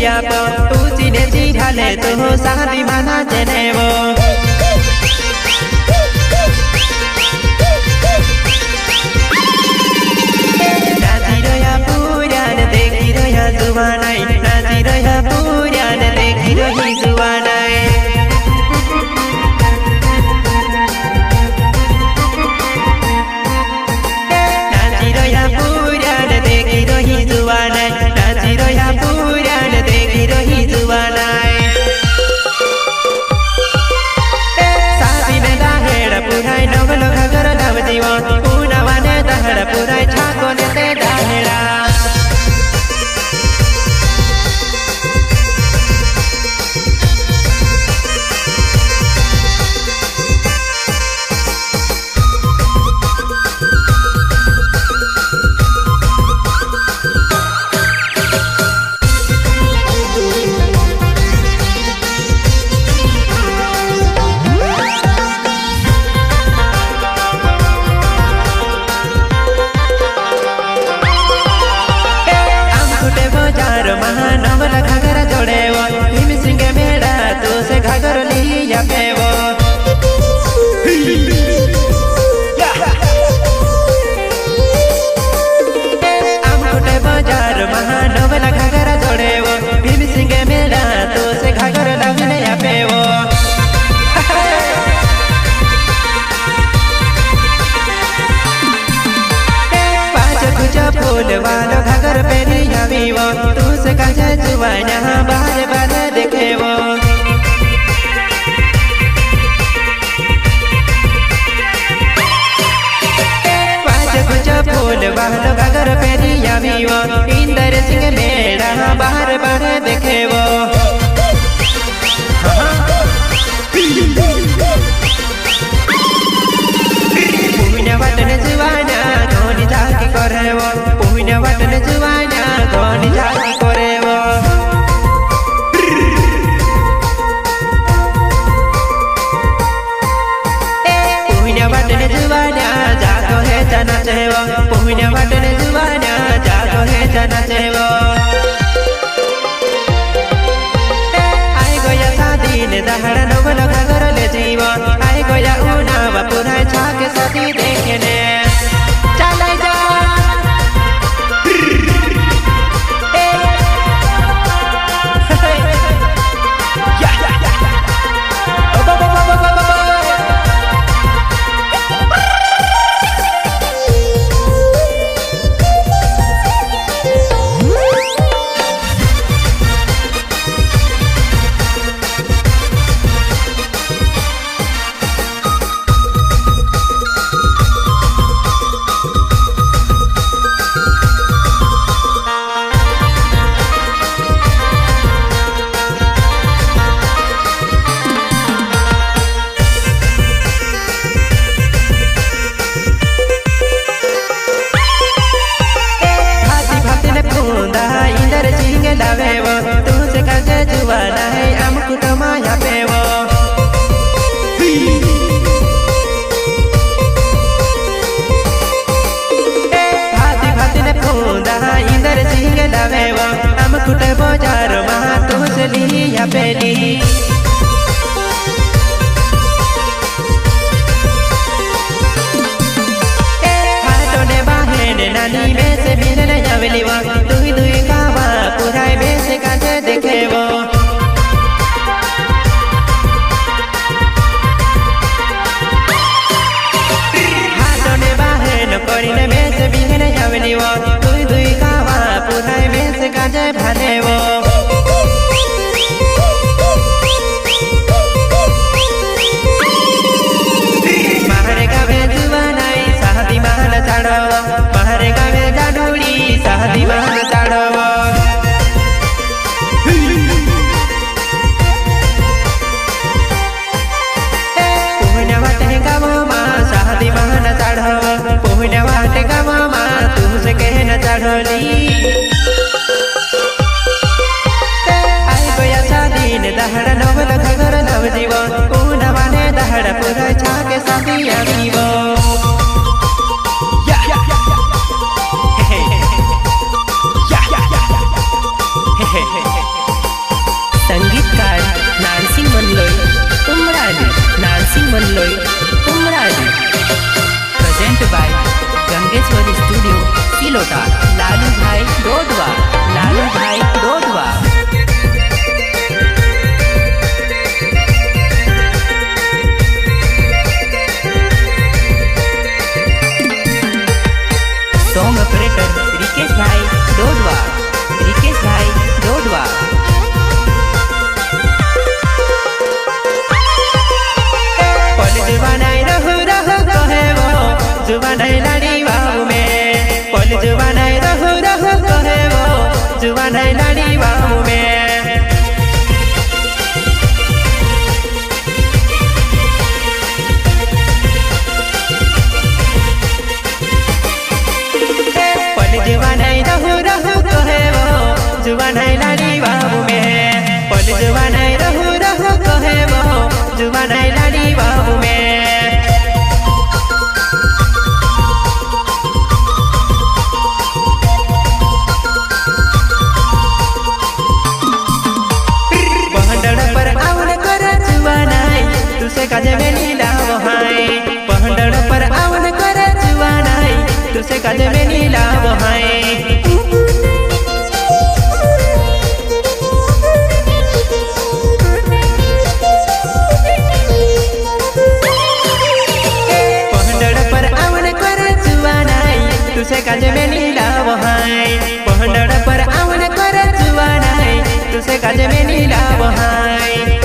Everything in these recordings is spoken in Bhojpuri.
लिया पो तू चिने चिठाले तू शादी माना जनेवो नाची रया पुरान देखी रया जुवानाई नाची रया पुरान देखी रही जुवानाई नाची रया पुरान देखी रही जुवानाई नाची रया पुरान देखी रही जुवानाई साथी में दाहेड़ पुराई नवलो घगर नव जीवन पुनावाने दाहेड़ पुराई ठाको ने ते दाहेड़ा महानवल घाघर जोड़ेवो भीम सिंह मेड़ा तू से घाघर लिया पेवो आमकोटे बाजार महानवल घाघर जोड़ेवो भीम सिंह मेड़ा तू से घाघर लिया पेवो पाँच कुछ फूल वालो घाघर पेरिया वीवो काजा जुवाना बार बार देखेवो पाँच कुछ फूल वालो घाघर पेरिया वीवो इंदर सिंह मेड़ा बार बार देखेवो पुण्य वतन जुवाना धोनी जाकी करेवो पुण्य वतन जुवाना धोनी जाकी करेवो पुण्य वतन जुवाना जागो है जना चेवो पुण्य वतन जुवाना जागो है जना चेवो आए गोया शादी ने दहड़ा नवलो घाघर ले जीवो आए गोया उनावा पुराई छाके सती देखने चलाई जा लावेवो तू से काजा जुवाना है हमको तो माया पेवो भाती भाती ने फूंदा इंदर सिंह लावेवो हमको तो बाजार महा तू से लिया पेली हाथों ने बाहें नानी में से मिलने जावलीवा दुई दुई कावा पुराई में से काजे देखेवो हाथों ने बाहें कोरिने में से मिलने जावलीवा दुई दुई कावा पुराई में से काजे भानेवो मिक्सिंग मल्लोई उमराडी प्रेजेंट बाय गंगेश्वरी स्टूडियो सिलोटा लालू भाई डोडवा लालू भाई डोडवा सॉन्ग ऑपरेटर रिकेश भाई डोडवा रिकेश भाई डोडवा जुबानाई लाड़ी बाबू में पल जुबानाई रहु रहु कहे वो जुबानाई लाड़ी बाबू में पल जुबानाई रहु रहु कहे वो जुबानाई लाड़ी बाबू में पल जुबानाई रहु रहु कहे वो जुबानाई लाड़ी बाबू में काजे में नीला बहाई पहंडड़ पर आवन करे जुआनाई तुसे काजे में नीला बहाई पहंडड़ पर आवन करे जुआनाई तुसे काजे में नीला बहाई पहंडड़ पर आवन करे जुआनाई तुसे काजे में नीला बहाई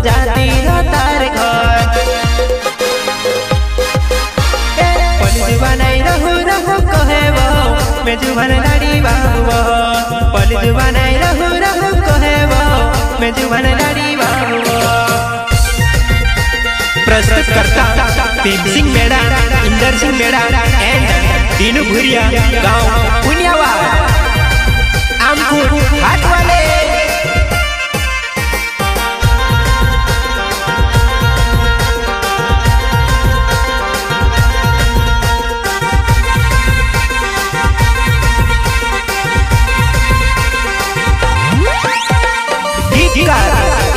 जाती रो तार घर पल जुबानाई रहु रहु कहे वो मैं जुबान लाड़ी बाबू पल जुबानाई रहु रहु कहे वो मैं जुबान लाड़ी बाबू प्रस्तुत करता भीम सिंह मेड़ा इंदर सिंह मेड़ा एंड दीनू भुरिया गांव पुनियावा आमपुर हाट वाले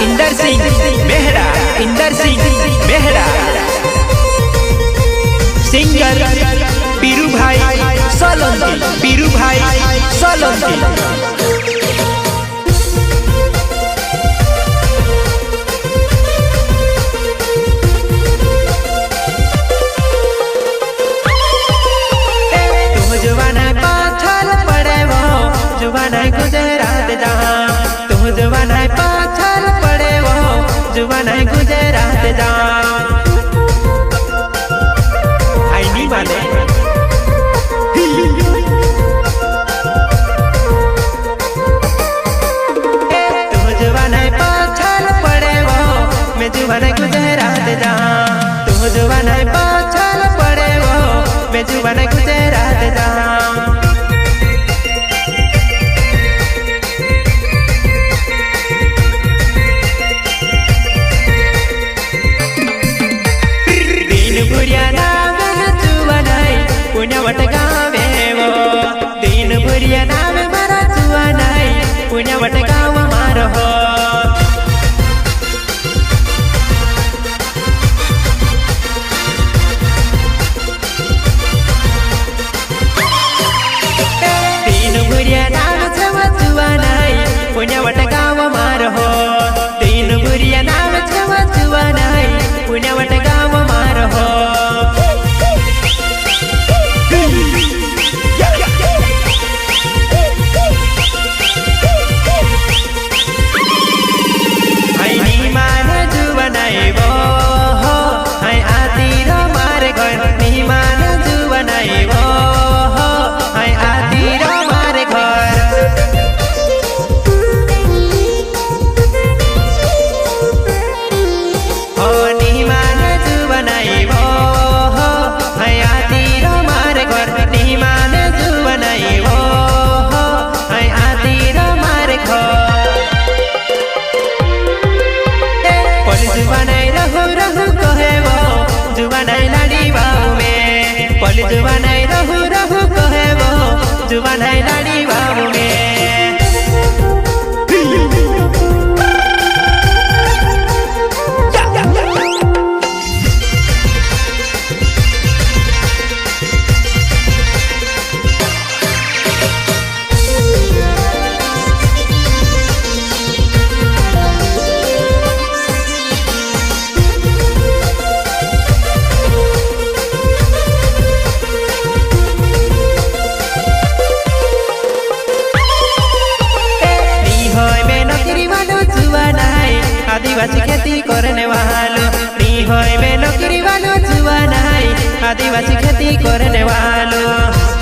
इंदर सिंह मेहरा इंदर सिंह मेहरा सिंगर पीरू भाई सोलंकी पीरू भाई सोलंकी तुम जुबाना पाछल पड़े वो जुबाना गुजरात जहाँ तुम जुबाना पाछल पड़े वो जुबाना गुजरात जहाँ आईनी माने बनाए लाड़ी बाबू में। आदिवासी खेती करने वालों नहीं होय में नौकरी वालों जुआ नहीं आदिवासी खेती करने वालों।